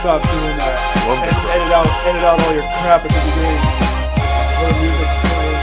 stop doing that. And edit out all your crap at the beginning. Little music playing.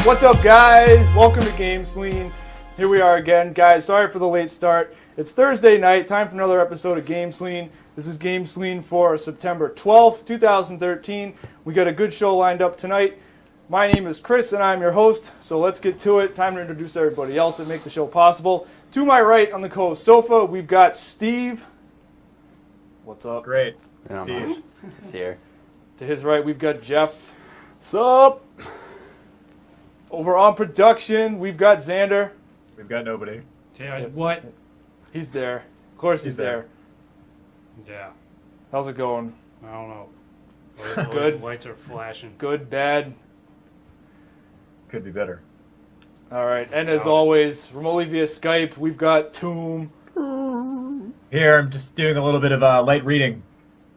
What's up, guys? Welcome to GameSlean. Here we are again, guys. Sorry for the late start. It's Thursday night. Time for another episode of GameSlean. This is GameSlean for September 12th, 2013. We got a good show lined up tonight. My name is Chris, and I'm your host. So let's get to it. Time to introduce everybody else that make the show possible. To my right on the co-host sofa, we've got Steve. What's up? Great. Steve. He's here. To his right, we've got Jeff. What's up? Over on production, we've got Xander. We've got nobody. Yeah, what? He's there. Of course he's there. Yeah. How's it going? I don't know. Good. The lights are flashing. Good, bad? Could be better. All right. And as always, remotely via Skype, we've got Tomb. Here, I'm just doing a little bit of light reading.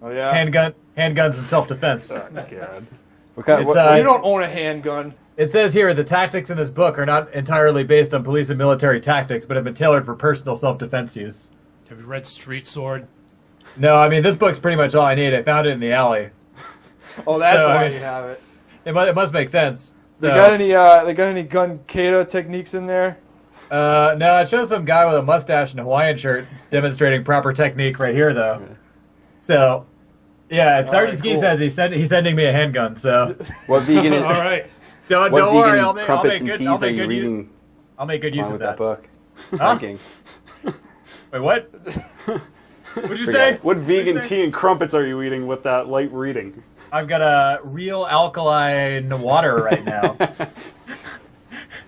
Oh, yeah? Handguns and self-defense. Oh, God. You don't own a handgun. It says here, the tactics in this book are not entirely based on police and military tactics, but have been tailored for personal self-defense use. Have you read Street Sword? No, I mean, this book's pretty much all I need. I found it in the alley. Oh, that's why you have it. It must make sense. So, They got any gun kata techniques in there? no, it shows some guy with a mustache and a Hawaiian shirt demonstrating proper technique right here, though. So, yeah, Sergeant Ski says he's sending me a handgun, so... What vegan? All right. Don't What worry, vegan I'll make teas good are you reading? I'll make good use Along of with that book. Huh? Drinking. Wait, what? What'd you say? What vegan tea and crumpets are you eating with that light reading? I've got a real alkaline water right now.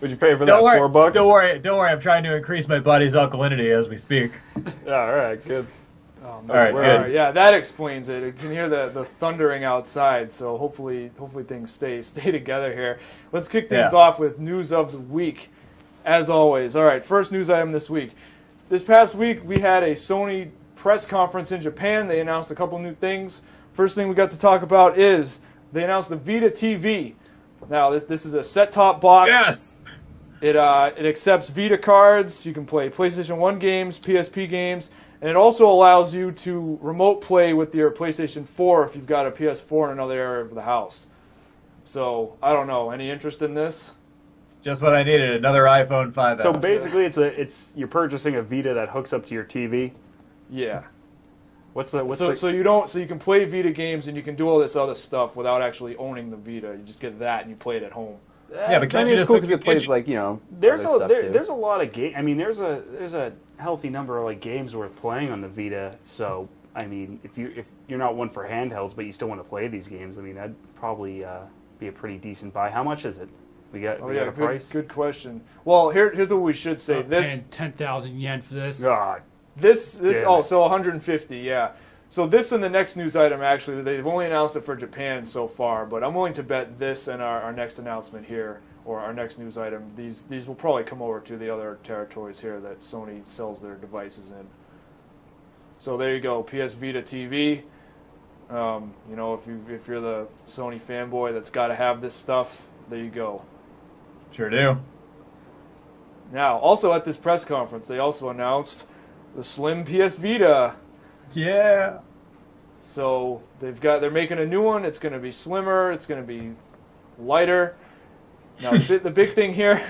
Would you pay for that? $4? Don't worry. I'm trying to increase my body's alkalinity as we speak. All right, good. Oh, All right, good. Yeah, that explains it. You can hear the thundering outside, so hopefully things stay together here. Let's kick things off with news of the week, as always. All right, first news item this week. This past week, we had a Sony press conference in Japan. They announced a couple new things. First thing we got to talk about is they announced the Vita TV. Now, this is a set-top box. Yes! It accepts Vita cards. You can play PlayStation 1 games, PSP games, and it also allows you to remote play with your PlayStation 4 if you've got a PS4 in another area of the house. So, I don't know. Any interest in this? It's just what I needed, another iPhone 5S. So basically, you're purchasing a Vita that hooks up to your TV. Yeah. So you can play Vita games and you can do all this other stuff without actually owning the Vita. You just get that and you play it at home. Yeah, but can't you it's just cool because it plays there's other stuff too. there's a lot of game. I mean, there's a healthy number of games worth playing on the Vita. So I mean, if you're not one for handhelds, but you still want to play these games, I mean, that'd probably be a pretty decent buy. How much is it? We got a price. Good question. Well, here's what we should say. Paying 10,000 yen for this. God. So 150, yeah. So this and the next news item, actually, they've only announced it for Japan so far, but I'm willing to bet this and our next announcement here, or our next news item, these will probably come over to the other territories here that Sony sells their devices in. So there you go, PS Vita TV. If you're the Sony fanboy that's got to have this stuff, there you go. Sure do. Now, also at this press conference, they also announced the Slim PS Vita. Yeah. So they're making a new one. It's going to be slimmer. It's going to be lighter. Now the big thing here,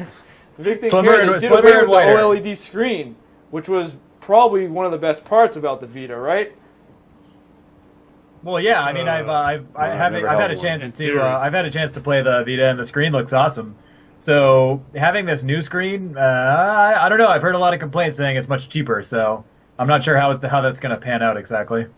they did away with the OLED screen, which was probably one of the best parts about the Vita, right? Well, yeah. I mean, I've had a chance to play the Vita, and the screen looks awesome. So having this new screen, I don't know. I've heard a lot of complaints saying it's much cheaper. So I'm not sure how that's going to pan out exactly.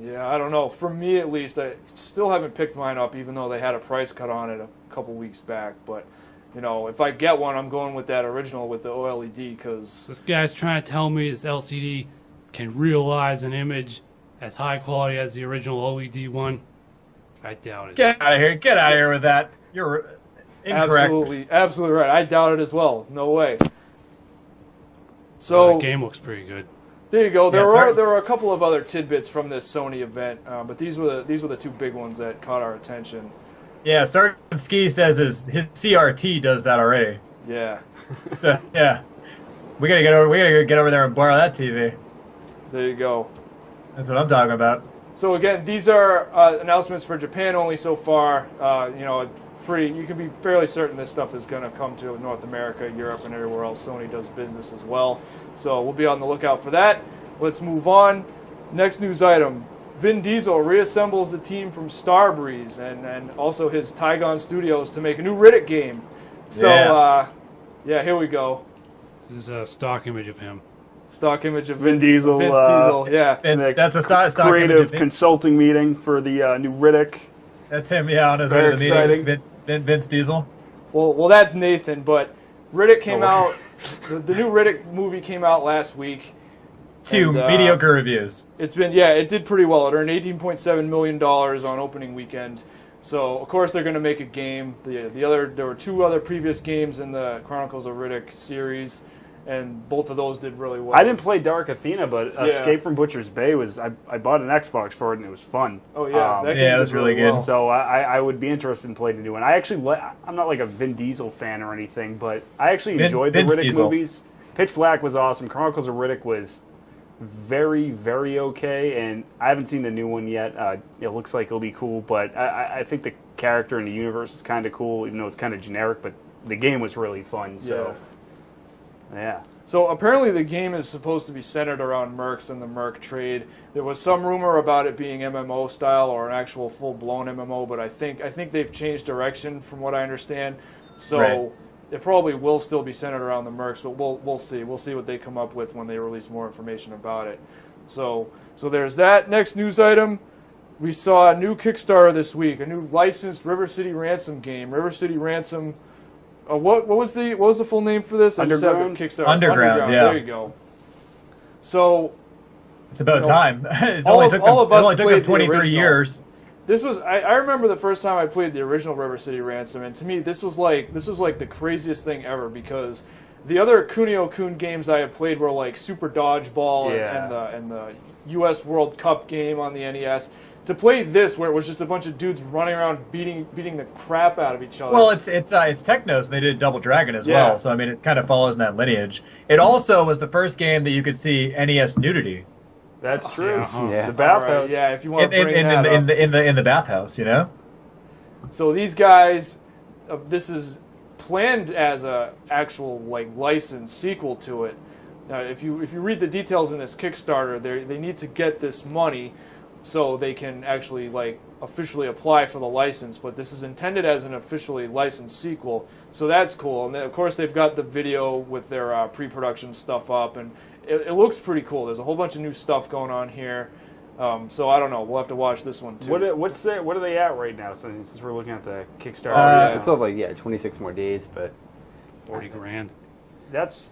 Yeah, I don't know. For me, at least, I still haven't picked mine up, even though they had a price cut on it a couple weeks back. But, if I get one, I'm going with that original with the OLED, because... This guy's trying to tell me this LCD can realize an image as high quality as the original OLED one. I doubt it. Get out of here. Get out of here with that. You're incorrect. Absolutely right. I doubt it as well. No way. So the game looks pretty good. There you go. There Yeah, were a couple of other tidbits from this Sony event, but these were the two big ones that caught our attention. Yeah, Sergeant Ski says his CRT does that already. Yeah. So yeah, we gotta get over there and borrow that TV. There you go. That's what I'm talking about. So again, these are announcements for Japan only so far. You can be fairly certain this stuff is going to come to North America, Europe, and everywhere else Sony does business as well. So we'll be on the lookout for that. Let's move on. Next news item. Vin Diesel reassembles the team from Starbreeze and also his Tygon Studios to make a new Riddick game. So, here we go. This is a stock image of him. Stock image of Vin Diesel. Vince Diesel, yeah. And that's a stock creative image of consulting meeting for the new Riddick. That's him, yeah, on his way to the meeting. Vince Diesel. Well, that's Nathan, but Riddick came out. The new Riddick movie came out last week. Two mediocre reviews. It did pretty well. It earned $18.7 million on opening weekend. So of course they're going to make a game. There were two other previous games in the Chronicles of Riddick series, and both of those did really well. I didn't play Dark Athena, but Escape from Butcher's Bay was. I bought an Xbox for it, and it was fun. Oh yeah, it was really good. Well. So I would be interested in playing the new one. I actually I'm not like a Vin Diesel fan or anything, but I actually enjoyed the Vince Riddick Diesel. movies. Pitch Black was awesome. Chronicles of Riddick was very, very okay, and I haven't seen the new one yet. It looks like it'll be cool, but I think the character in the universe is kind of cool, even though it's kind of generic, but the game was really fun, so yeah. So apparently the game is supposed to be centered around mercs and the merc trade. There was some rumor about it being MMO style or an actual full-blown MMO, but I think they've changed direction from what I understand. So Right. It probably will still be centered around the mercs, but we'll see. We'll see what they come up with when they release more information about it. So there's that. Next news item. We saw a new Kickstarter this week, a new licensed River City Ransom game. River City Ransom. What was the full name for this? Underground? Kickstarter. Underground, yeah. There you go. So It's about time. It all only of- took all of them, us it only took played them the 23 original. years. this was I remember the first time I played the original River City Ransom, and to me this was like the craziest thing ever, because the other Kunio-kun games I had played were like Super Dodgeball and the U.S. World Cup game on the NES. To play this, where it was just a bunch of dudes running around beating the crap out of each other. Well, it's Technos. They did Double Dragon as Yeah. well, so I mean it kind of follows in that lineage. It also was the first game that you could see NES nudity That's true. Yeah. The bathhouse. Yeah, if you want to bring in that up. the bathhouse, you know. So these guys, this is planned as a actual like licensed sequel to it. Now, if you read the details in this Kickstarter, they need to get this money so they can actually like officially apply for the license. But this is intended as an officially licensed sequel, so that's cool. And then, of course, they've got the video with their pre-production stuff up, and it looks pretty cool. There's a whole bunch of new stuff going on here. So I don't know. We'll have to watch this one too. What are they at right now? Since we're looking at the Kickstarter, I still have like 26 more days, but 40 grand. that's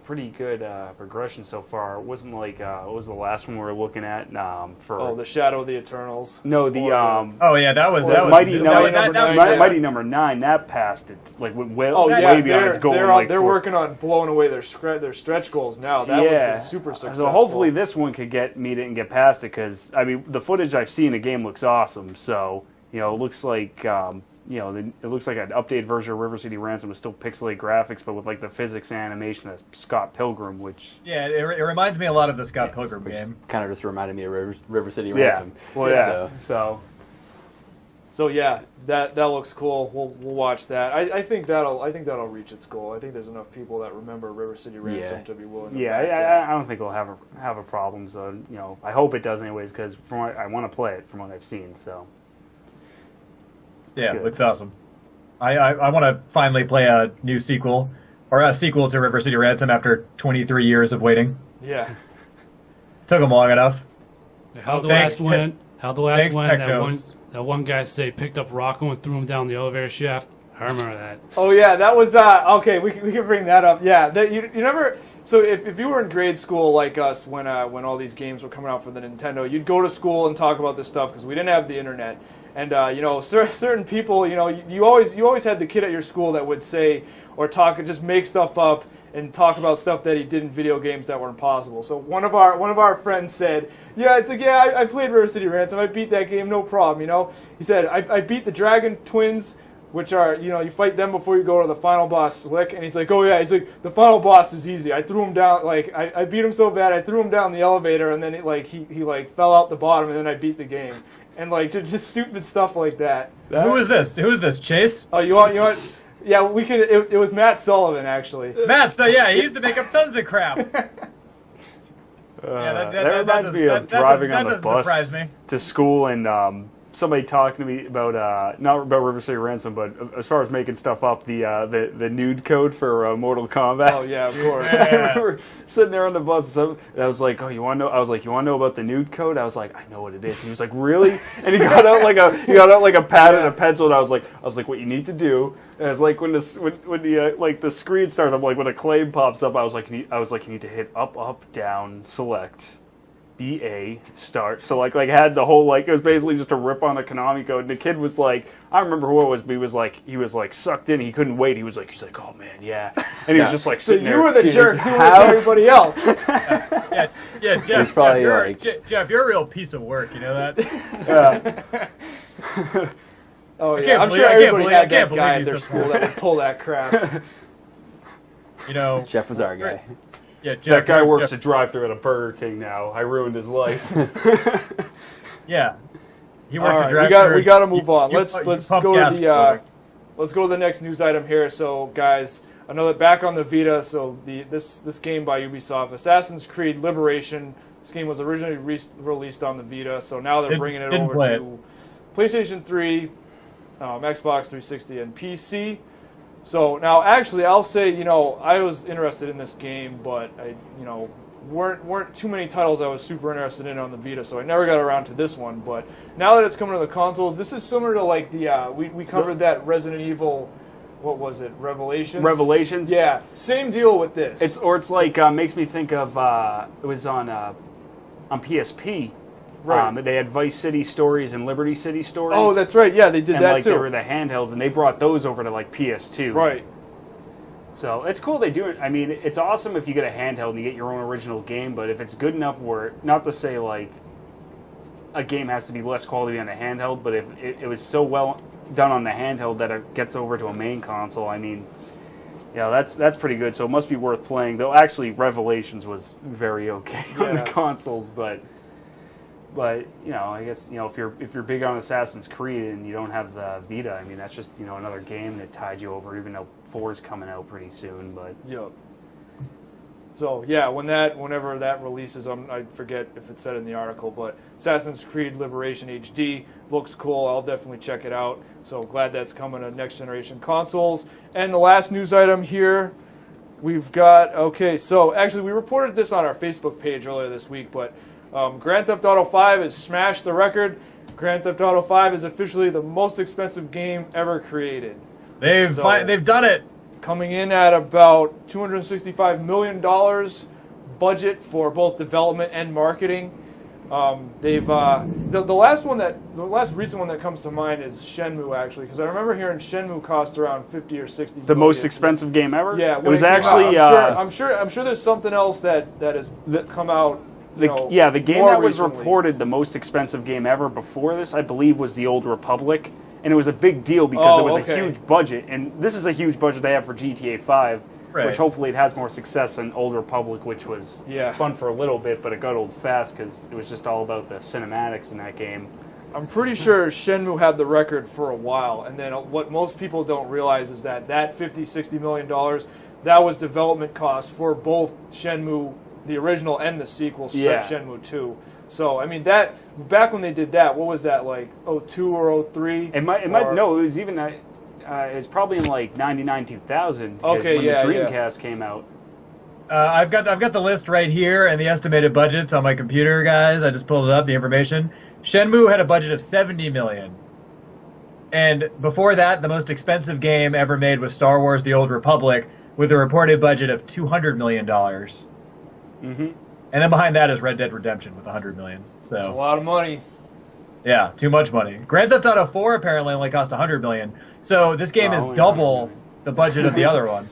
pretty good progression so far. It wasn't like what was the last one we were looking at for the Shadow of the Eternals. no the Oh yeah, that was Mighty Mighty Number 9 that passed it like went way Yeah, beyond its goal. they're working on blowing away their stretch goals now. That one's been super successful. So hopefully this one could meet it and get past it, because I mean the footage I've seen, the game looks awesome. So it looks like it looks like an updated version of River City Ransom with still pixelated graphics, but with like the physics and animation of Scott Pilgrim, which Yeah, it reminds me a lot of the Scott Pilgrim game. kind of just reminded me of River City Ransom. So yeah, that looks cool. We'll watch that. I think that'll reach its goal. I think there's enough people that remember River City Ransom to be willing to back that. I don't think we'll have a problem. So I hope it does anyways, because from what I want to play it from what I've seen. So Yeah, good. it looks awesome. I want to finally play a new sequel, or a sequel to River City Ransom after 23 years of waiting. Yeah. Took them long enough. How the Thanks, last one? How the last thanks, one? Technos. That one guy say picked up Rocco and threw him down the elevator shaft. I remember that. Oh yeah, that was okay. We can bring that up. Yeah, you never. So if you were in grade school like us when all these games were coming out for the Nintendo, you'd go to school and talk about this stuff because we didn't have the internet. And certain people, you always had the kid at your school that would say or talk and just make stuff up and talk about stuff that he did in video games that were impossible. So one of our friends said, yeah, it's like, yeah, I played River City Ransom. I beat that game, no problem, you know. He said, I beat the Dragon Twins, which are, you know, you fight them before you go to the final boss, Slick. And he's like, oh yeah, he's like, the final boss is easy. I threw him down, like, I beat him so bad, I threw him down the elevator, and then he fell out the bottom, and then I beat the game. And like, just stupid stuff like that. Who is this? Who is this? Chase? Oh, you want? Yeah, we could. It was Matt Sullivan, actually. Matt, so yeah, he used to make up tons of crap. That reminds me of driving on the bus to school and somebody talking to me about not about River City Ransom, but as far as making stuff up, the nude code for Mortal Kombat. Oh yeah, of course. I remember sitting there on the bus, and I was like, "Oh, you want to know?" I was like, "You want to know about the nude code?" I was like, "I know what it is." And he was like, "Really?" And he got out like a pad and a pencil, and I was like, "What you need to do." And it's like when the screen starts up, like when a claim pops up, I was like, "You need to hit up, up, down, select." BA start. So like had the whole it was basically just a rip on the Konami code. And the kid was like, I remember who it was, but he was like sucked in. He couldn't wait. He's like, oh man, yeah. And he was just like sitting there. So you were the jerk doing it to everybody else. Yeah, Jeff. Jeff, you're a real piece of work. You know that? Oh yeah, I'm sure everybody had that guy at their school that would pull that crap. You know, Jeff was our guy. Yeah, Jeff, that guy works a drive-thru at a Burger King now. I ruined his life. Yeah, he works a drive-thru. We got to move on. Let's go to the next news item here. So, guys, back on the Vita. So this game by Ubisoft, Assassin's Creed Liberation. This game was originally released on the Vita, so now they're bringing it over to PlayStation 3, Xbox 360, and PC. So now, actually, I'll say, I was interested in this game, but weren't too many titles I was super interested in on the Vita, so I never got around to this one. But now that it's coming to the consoles, this is similar to like the we covered that Resident Evil, what was it, Revelations? Revelations. Yeah, same deal with this. It's like makes me think of it was on PSP. Right. They had Vice City Stories and Liberty City Stories. Oh, that's right. Yeah, they did that too. They were the handhelds, and they brought those over to like PS2. Right. So it's cool they do it. I mean, it's awesome if you get a handheld and you get your own original game, but if it's good enough where, not to say like a game has to be less quality on the handheld, but if it was so well done on the handheld that it gets over to a main console, I mean, that's pretty good. So it must be worth playing. Though actually, Revelations was very okay on the consoles, but I guess if you're big on Assassin's Creed and you don't have the Vita, I mean that's just another game that tied you over. Even though 4 is coming out pretty soon, but yep. So yeah, whenever that releases, I forget if it said in the article, but Assassin's Creed Liberation HD looks cool. I'll definitely check it out. So glad that's coming to next generation consoles. And the last news item here, we've got So actually, we reported this on our Facebook page earlier this week, but. Grand Theft Auto 5 has smashed the record. Grand Theft Auto 5 is officially the most expensive game ever created. They've done it. Coming in at about $265 million budget for both development and marketing. The last recent one that comes to mind is Shenmue, actually, because I remember hearing Shenmue cost around 50 or 60. The most expensive game ever. Yeah, it was actually. I'm sure there's something else that has come out. The game that was recently reported the most expensive game ever before this, I believe, was The Old Republic. And it was a big deal because it was a huge budget. And this is a huge budget they have for GTA 5, which hopefully it has more success than Old Republic, which was fun for a little bit, but it got old fast because it was just all about the cinematics in that game. I'm pretty sure Shenmue had the record for a while. And then what most people don't realize is that $50-60 million, that was development costs for both Shenmue, the original, and the sequel, Shenmue 2. So, I mean, that back when they did that, what was that, like 02 or 03? It was even, it was probably in like 99, 2000. Okay, when the Dreamcast came out. I've got the list right here and the estimated budgets on my computer, guys. I just pulled it up, the information. Shenmue had a budget of $70 million. And before that, the most expensive game ever made was Star Wars The Old Republic, with a reported budget of $200 million. Mm-hmm. And then behind that is Red Dead Redemption with $100 million. So that's a lot of money. Yeah, too much money. Grand Theft Auto 4 apparently only cost $100 million. So this game is double the budget of the other one.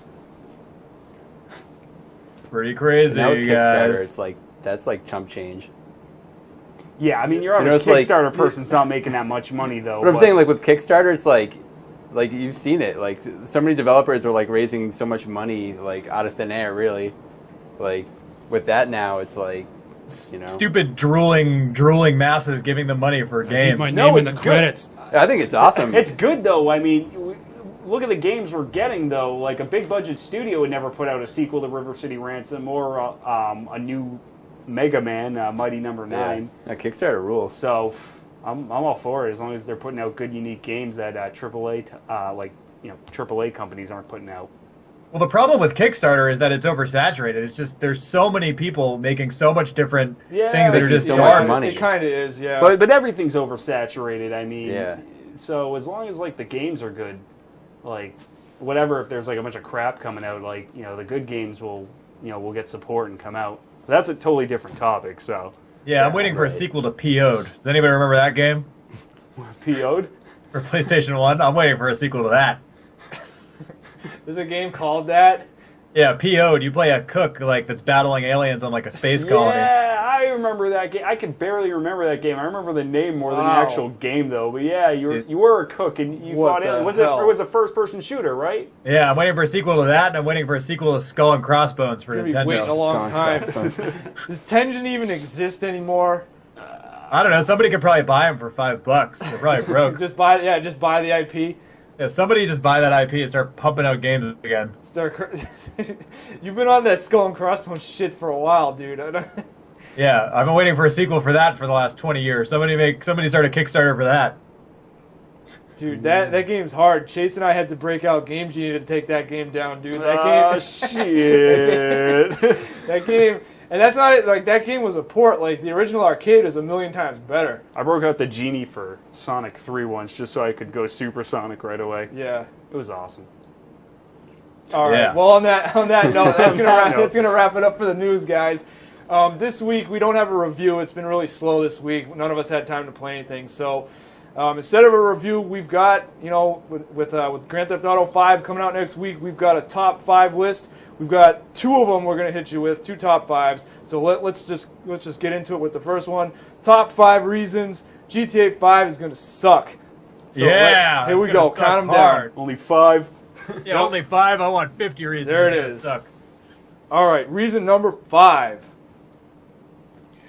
pretty crazy, Now with Kickstarter, guys. it's like that's like chump change. Yeah, I mean, your average it's like- Kickstarter person's not making that much money, though. But I'm saying, like with Kickstarter, it's like you've seen it. Like so many developers are like raising so much money like out of thin air, really. Like with that now, it's like Stupid drooling masses giving them money for games. My No, name in the it's good. credits. I think it's awesome. It's good, though. I mean, look at the games we're getting, though. Like, a big-budget studio would never put out a sequel to River City Ransom or a new Mega Man, Mighty Number 9. Yeah, Kickstarter rules. So, I'm all for it, as long as they're putting out good, unique games that AAA, AAA companies aren't putting out. Well, the problem with Kickstarter is that it's oversaturated. It's just there's so many people making so much different Yeah, things that are making just so garbage. much money. It kind of is, yeah. But everything's oversaturated. I mean, Yeah. So as long as like the games are good, like whatever, if there's like a bunch of crap coming out, like the good games will will get support and come out. That's a totally different topic. So Yeah, I'm waiting for a sequel to PO'd. Does anybody remember that game PO'd. for PlayStation 1? I'm waiting for a sequel to that. There's a game called that. Yeah, PO'd. You play a cook that's battling aliens on like a space colony. Yeah, I remember that game. I can barely remember that game. I remember the name more than the Wow. actual game, though. But yeah, you were a cook and you What fought the aliens. hell? It was a first-person shooter, right? Yeah, I'm waiting for a sequel to that, and I'm waiting for a sequel to Skull and Crossbones for Gonna be waiting a Nintendo. long time. Crossbones. Does Tengen even exist anymore? I don't know. Somebody could probably buy them for $5. They're probably broke. Just buy the IP. Yeah, somebody just buy that IP and start pumping out games again. You've been on that Skull and Crossbones shit for a while, dude. I don't... Yeah, I've been waiting for a sequel for that for the last 20 years. Somebody start a Kickstarter for that. Dude, that game's hard. Chase and I had to break out Game Genie to take that game down, dude. That game, Shit. that game, and that's not it. Like that game was a port. Like the original arcade is a million times better. I broke out the Genie for Sonic 3 once just so I could go Supersonic right away. Yeah. It was awesome. All right. Yeah. Well, on that note, that's gonna wrap it up for the news, guys. This week we don't have a review. It's been really slow this week. None of us had time to play anything. So instead of a review, we've got with Grand Theft Auto 5 coming out next week, we've got a top 5 list. We've got 2 of them we're gonna hit you with, 2 top 5s. So let's just get into it with the first one. Top 5 reasons GTA 5 is gonna suck. So Yeah, here it's we gonna go. suck Count them hard. down. Only 5. Yeah, only 5. I want 50 reasons. There it it's gonna is. Suck. All right, reason number 5.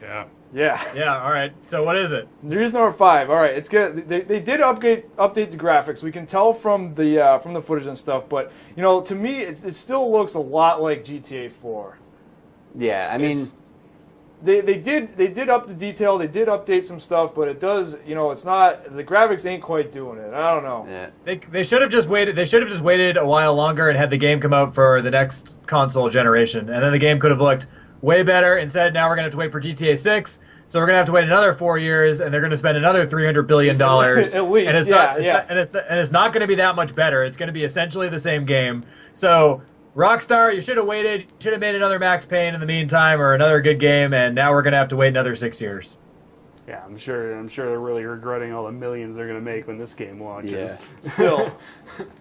Yeah. Yeah. Yeah. All right. So what is it? Reason number 5. All right, it's good. They did update the graphics. We can tell from the footage and stuff, but to me, it still looks a lot like GTA 4. Yeah, I mean, They did up the detail. They did update some stuff, but it does. It's not. The graphics ain't quite doing it. I don't know. yeah. They should have just waited. They should have just waited a while longer and had the game come out for the next console generation, and then the game could have looked way better. Instead, now we're gonna have to wait for GTA 6. So we're gonna have to wait another 4 years, and they're gonna spend another $300 billion At least, and it's yeah. it's not gonna be that much better. It's gonna be essentially the same game. So Rockstar, you should have waited. You should have made another Max Payne in the meantime, or another good game, and now we're gonna have to wait another 6 years. Yeah, I'm sure they're really regretting all the millions they're going to make when this game launches. Yeah. Still,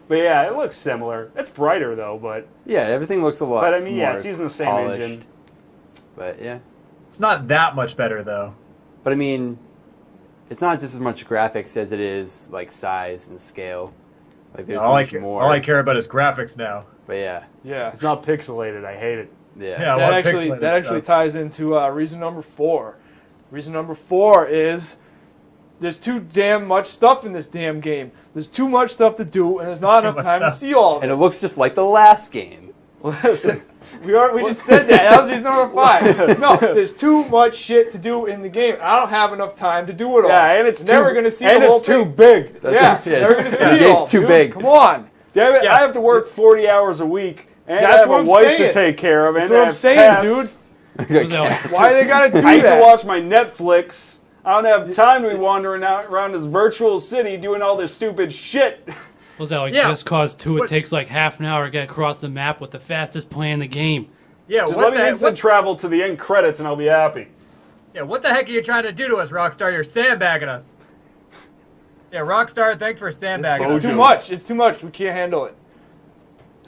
But yeah, it looks similar. It's brighter though, but Yeah, everything looks a lot. But, I mean, yeah, more it's using the same polished. engine. But yeah, It's not that much better though. but I mean, it's not just as much graphics as it is like size and scale. Like there's so much more. All I care about is graphics now. But yeah, yeah. It's not pixelated. I hate it. yeah. Yeah. That want actually pixelated that stuff. ties into reason number 4. Reason number 4 is there's too damn much stuff in this damn game. There's too much stuff to do, and there's not too enough much time to stuff. see all of And it. it looks just like the last game. Listen, we just said that. That was reason number 5. No, there's too much shit to do in the game. I don't have enough time to do it all. Yeah, and it's never too, going to see and the whole it's too thing. big. Yeah, Yeah, never going to see the it game's all. too dude. big. Come on. Damn it! Yeah. I have to work 40 hours a week, and That's I have what a I'm wife saying. to take care of, That's and what I I'm have saying, pets. dude. Why they got to do I need to that? watch my Netflix. I don't have time to be wandering out around this virtual city doing all this stupid shit. Was that like Yeah. Just Cause 2? What- It takes like half an hour to get across the map with the fastest play in the game. Yeah. Just What let me instant travel to the end credits, and I'll be happy. what the heck are you trying to do to us, Rockstar? You're sandbagging us. Yeah, Rockstar, thanks for sandbagging It's us. Too much. It's too much. We can't handle it.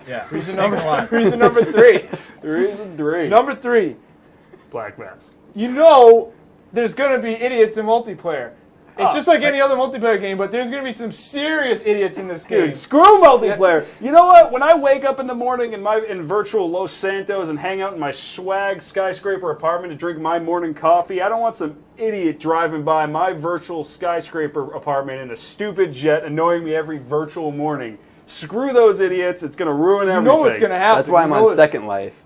Yeah. Reason Thanks number, a lot. reason number 3. Reason 3. Number 3. Black Mass. You know there's going to be idiots in multiplayer. It's just like any other multiplayer game, but there's going to be some serious idiots in this game. Dude, screw multiplayer. You know what? When I wake up in the morning in virtual Los Santos and hang out in my swag skyscraper apartment to drink my morning coffee, I don't want some idiot driving by my virtual skyscraper apartment in a stupid jet annoying me every virtual morning. Screw those idiots. It's going to ruin everything. You know what's going to happen. That's why I'm on Second Life,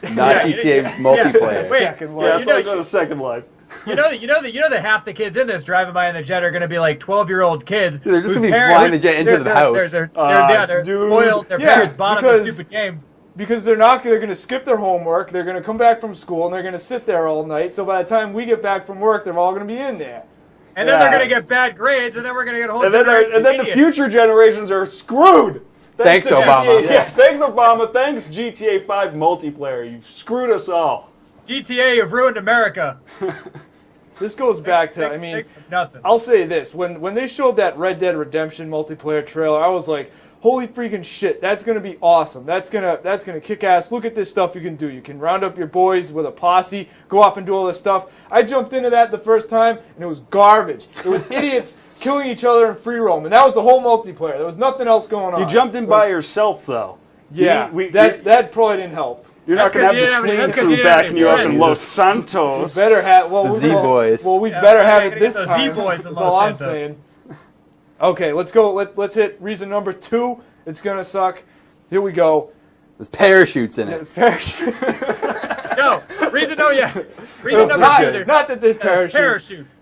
not GTA multiplayer. Wait, Second Life. Yeah, that's why I go to Second Life. You know that half the kids in this driving by in the jet are going to be like 12-year-old kids. Dude, they're just whose gonna be parents- flying the jet into the house. They're Dude. spoiled. Their Yeah, parents bought them because- a stupid game. Because they're going to skip their homework, they're going to come back from school, and they're going to sit there all night. So by the time we get back from work, they're all going to be in there. And then they're going to get bad grades, and then we're going to get a whole And then, generation and then of the idiots. future generations are screwed. Thanks, to Obama. GTA, yeah, thanks, Obama. Thanks, GTA 5 multiplayer. You've screwed us all. GTA, you've ruined America. This goes back to, I mean, Thanks for nothing. I'll say this. When they showed that Red Dead Redemption multiplayer trailer, I was like, holy freaking shit, that's going to be awesome. That's gonna kick ass. Look at this stuff you can do. You can round up your boys with a posse, go off and do all this stuff. I jumped into that the first time, and it was garbage. It was idiots killing each other in free roam, and that was the whole multiplayer. There was nothing else going on. You jumped in by yourself, though. Yeah, We- that probably didn't help. You're not That's going to have 'cause the you didn't have any- Slean that's 'cause crew you didn't have backing any you up friends. in Los Santos. Better have The Z-Boys. Well, we Yeah, better we have gotta it get this those time. Z-Boys in That's Los all I'm Santos. saying. Okay, let's go. Let's hit reason number 2. It's gonna suck. Here we go. There's parachutes in it. It's parachutes. No, reason number 2. There's not that there's parachutes. parachutes.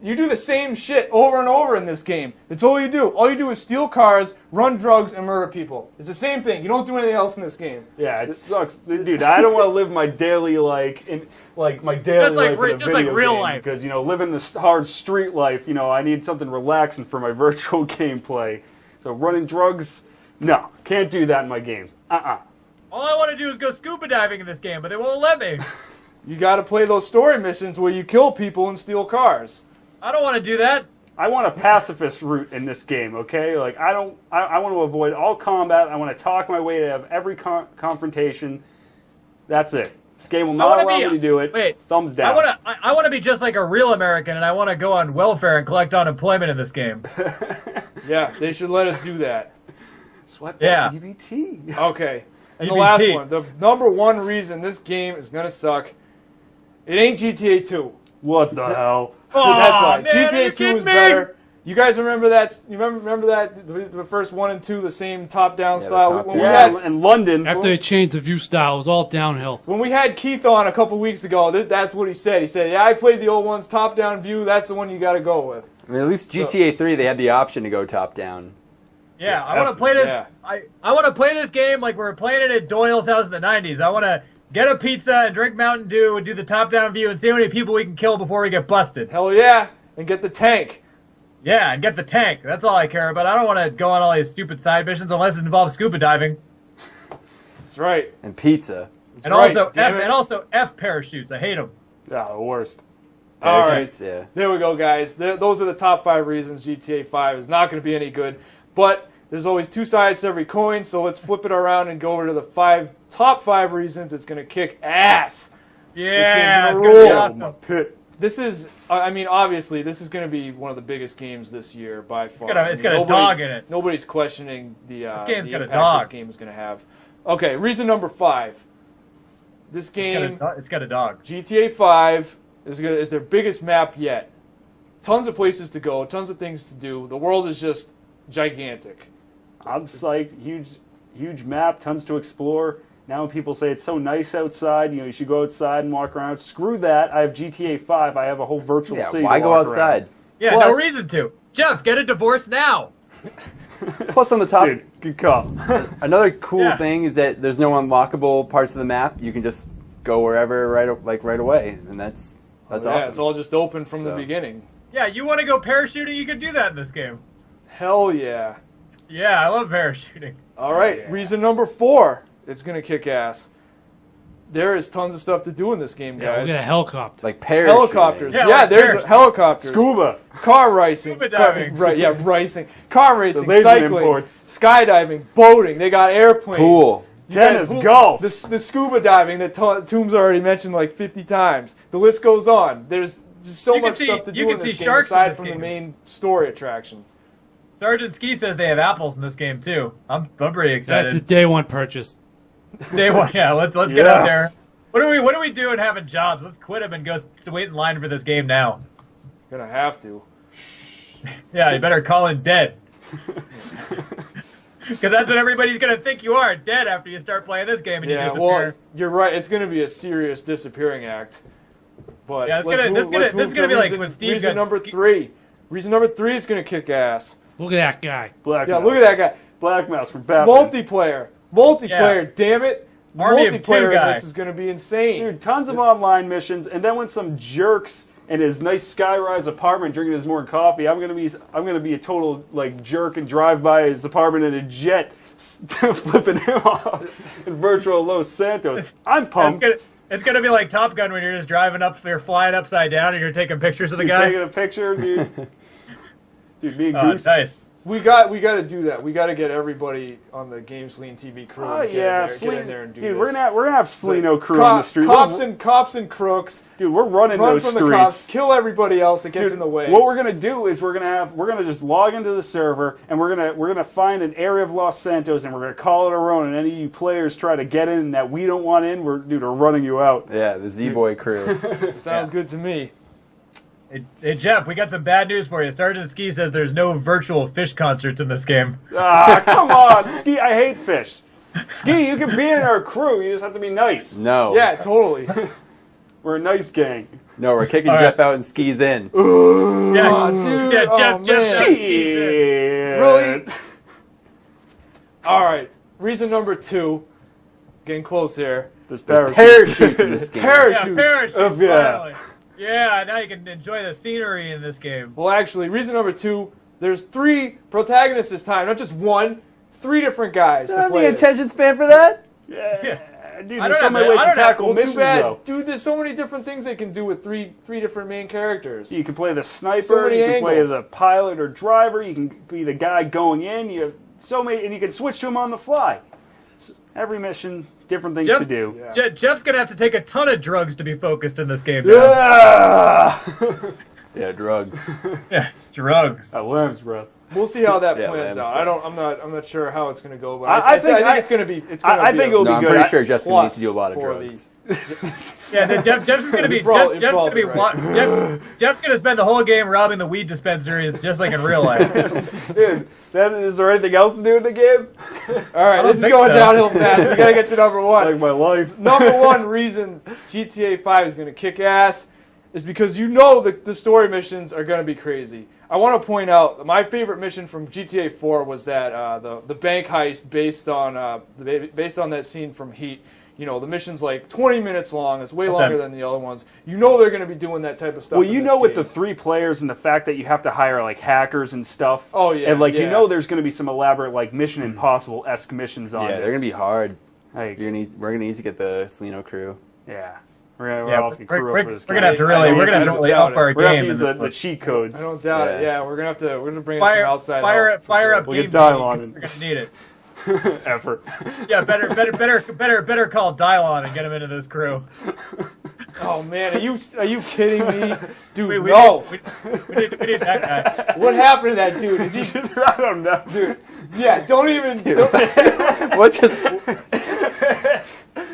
You do the same shit over and over in this game. It's all you do. All you do is steal cars, run drugs, and murder people. It's the same thing. You don't do anything else in this game. Yeah, it sucks, dude. I don't want to live my daily my daily Just like life in a just like video real game, life. because living this hard street life, I need something relaxing for my virtual gameplay. So running drugs, no, can't do that in my games. All I want to do is go scuba diving in this game, but they won't let me. You got to play those story missions where you kill people and steal cars. I don't want to do that. I want a pacifist route in this game, okay? Like I want to avoid all combat. I want to talk my way out of every confrontation. That's it. This game will not allow me to do it. Wait, thumbs down. I want to be just like a real American, and I want to go on welfare and collect unemployment in this game. Yeah, they should let us do that. Sweat Yeah. that EBT. Okay. And the EBT. last one, the number one reason this game is going to suck, it ain't GTA 2. What the hell? Oh, That's why. man, are you GTA 2 kidding is me? better. You guys remember that? You remember that the first 1 and 2, the same top-down Yeah, the style? top-down. When we Yeah, had- in London. After they changed the view style, it was all downhill. When we had Keith on a couple weeks ago, that's what he said. He said, yeah, I played the old ones, top-down view. That's the one you got to go with. I mean, at least GTA 3, they had the option to go top down. Yeah, I want to play this. Yeah. I want to play this game like we were playing it at Doyle's house in the '90s. I want to get a pizza and drink Mountain Dew and do the top-down view and see how many people we can kill before we get busted. Hell yeah. And get the tank. Yeah, and get the tank. That's all I care about. I don't want to go on all these stupid side missions unless it involves scuba diving. That's right. And pizza. And right, also damn it. F parachutes. I hate them. Yeah, the worst. All right. Parachutes, yeah. There we go, guys. Those are the top 5 reasons GTA 5 is not going to be any good. But there's always 2 sides to every coin, so let's flip it around and go over to the top 5 reasons it's going to kick ass. Yeah, This it's game's gonna be gonna awesome. My pit. This is, I mean, obviously, this is going to be one of the biggest games this year by far. It's got a dog in it. Nobody's questioning the game's the got a impact dog. this game is going to have. Okay, reason number 5. This game, It's got a dog. GTA 5, is their biggest map yet. Tons of places to go, tons of things to do. The world is just gigantic. I'm psyched. Huge map, tons to explore. Now when people say it's so nice outside, you should go outside and walk around. Screw that. I have GTA 5. I have a whole virtual Yeah, city. why to go walk outside? Yeah, Plus- no reason to. Jeff, get a divorce now. Plus, on the top, around. Dude, good call. another cool Yeah. thing is that there's no unlockable parts of the map. You can just go wherever right away, and that's Yeah, awesome. it's all just open from the So. beginning. Yeah, you want to go parachuting? You can do that in this game. Hell yeah. Yeah, I love parachuting. All right, yeah. reason number 4, it's going to kick ass. there is tons of stuff to do in this game, Yeah, guys. we got a helicopter. Like parachuting. Helicopters. Yeah, Yeah, like there's parachute. helicopters. Scuba. Car racing. Scuba diving. Right, yeah, racing. Car racing, Those Asian cycling, imports. skydiving, boating. They got airplanes. Pool. You guys- Tennis, golf. The scuba diving that Tombs already mentioned like 50 times. The list goes on. There's just so You can much see- stuff to you do can in this see game sharks in aside this from the game. main story attraction. Sergeant Ski says they have apples in this game too. I'm pretty That's a excited. day one purchase. Day one, yeah. Let's get out there. Yes. What are we doing having jobs? Let's quit them and go wait in line for this game now. Gonna have to. Yeah, you better call it dead. Because that's what everybody's gonna think you are, dead after you start playing this game and you Yeah, disappear. well, you're right. It's gonna be a serious disappearing act. But Yeah, it's let's gonna- move- this is gonna- let's this is move gonna to be like reason- when Steve reason got number ski- 3. Reason number 3 is gonna kick ass. Look at that guy. Black Yeah, Mouse. look at that guy. Black Mouse from Batman. Multiplayer, damn it. Army of two Multiplayer in guy. this is gonna be insane. Dude, tons of online missions, and then when some jerks in his nice skyrise apartment drinking his morning coffee, I'm gonna be a total like jerk and drive by his apartment in a jet, flipping him off in virtual Los Santos. I'm pumped. It's gonna be like Top Gun when you're just driving up, you're flying upside down, and you're taking pictures of the You're guy. taking a picture, dude. Dude, me and Oh, Goose. nice. We got to do that. We got to get everybody on the GameSlean TV crew. Oh and yeah, get in there and do dude, this. we're gonna have Sleeno crew on the street. Cops and crooks. Dude, we're running Run those from streets. the cops. Kill everybody else that gets Dude, in the way. what we're gonna do is we're gonna just log into the server and we're gonna find an area of Los Santos and we're gonna call it our own. And any of you players try to get in that we don't want in, we're running you out. Yeah, the Z-Boy crew. Sounds good to me. Hey, Jeff, we got some bad news for you. Sergeant Ski says there's no virtual fish concerts in this game. Ah, come on, Ski. I hate fish. Ski, you can be in our crew. You just have to be nice. No. Yeah, totally. We're a nice gang. No, we're kicking All Jeff right. out and Skis in. Yeah, dude, yeah, oh, Jeff, man. Skis in. Really? All right. Reason number 2. Getting close here. There's There's parachutes. parachutes in this game. Yeah, Parachutes. parachutes, Yeah. finally. Yeah, now you can enjoy the scenery in this game. Well, actually, reason number 2. There's 3 protagonists this time, not just one. 3 different guys. Don't to have play the this. attention span for that? Yeah. Dude, I there's don't so many have- ways I to don't have- tackle Well, too missions, bad, though. dude. There's so many different things they can do with three different main characters. You can play the sniper, So many you can play angles. the pilot or driver, you can be the guy going in, you have so many, and you can switch to them on the fly. So every mission, different things to do. Yeah. Jeff's gonna have to take a ton of drugs to be focused in this game now. Yeah! Yeah, drugs. Yeah, drugs. Limbs, bro. We'll see how that Yeah, plans Lamb's out. good. I'm not sure how it's going to go, but I think it's going to be. It's going to I be think a it'll No, be I'm good. pretty sure Jeff's going to need plus to do a lot of for drugs. Yeah, Jeff's just gonna be You're Jeff's gonna be probably right. Jeff's gonna spend the whole game robbing the weed dispensaries, just like in real life. Dude, is there anything else to do in the game? All right, don't this is think going so. downhill fast. We got to get to number 1. Like my life. Number 1 reason GTA 5 is going to kick ass is because you know the story missions are going to be crazy. I want to point out that my favorite mission from GTA 4 was that the bank heist based on that scene from Heat. You know, the mission's like 20 minutes long. It's way longer than the other ones. You know they're going to be doing that type of stuff. Well, in you this know, with game. the 3 players and the fact that you have to hire like hackers and stuff. Oh, yeah, and like you yeah. know, there's going to be some elaborate like Mission Impossible-esque missions on. Yeah, this. they're going to be hard. Like, We're going to need to get the Sleeno crew. yeah, we're Yeah, all we're, crew we're, up for this. we're gonna have to I really don't- we're gonna I have to don't really doubt up our We're gonna game. have to use in the cheat codes. I don't doubt it. Yeah. Yeah, we're gonna bring in some outside fire help. for fire sure. up We'll Game get Dial Genie. on it. We're gonna need it. Effort. Yeah, better call Dial on and get him into this crew. Oh man, are you kidding me, dude? We no. need that guy. What happened to that dude? Is he? I don't know, dude. Yeah, don't even. Don't, What just...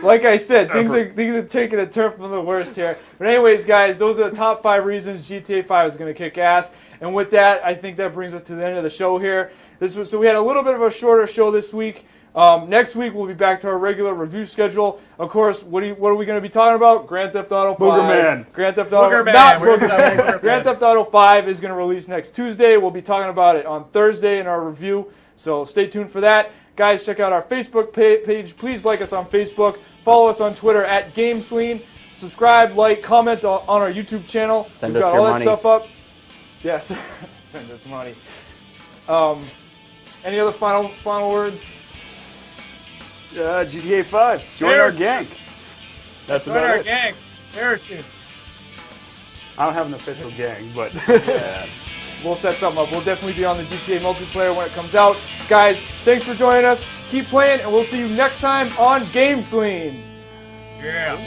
like I said, things are taking a turn from the worst here. But anyways, guys, those are the top 5 reasons GTA 5 is going to kick ass. And with that, I think that brings us to the end of the show here. So we had a little bit of a shorter show this week. Next week we'll be back to our regular review schedule. Of course, what are we going to be talking about? Grand Theft Auto 5. Boogerman. Grand Theft Auto. Boogerman. Not We're gonna talk about Boogerman. Boogerman. Grand Theft Auto 5 is going to release next Tuesday. We'll be talking about it on Thursday in our review. So stay tuned for that. Guys, check out our Facebook page. Please like us on Facebook. Follow us on Twitter at GameSlean. Subscribe, like, comment on our YouTube channel. Send We've us got your all money. that stuff up. Yes, send us money. Any other final words? GTA 5. Join our Cheers. gang. That's Join about our it. gang. Parachute. I don't have an official gang, but Yeah. We'll set something up. We'll definitely be on the GTA multiplayer when it comes out. Guys, thanks for joining us. Keep playing, and we'll see you next time on GameSlean. Yeah.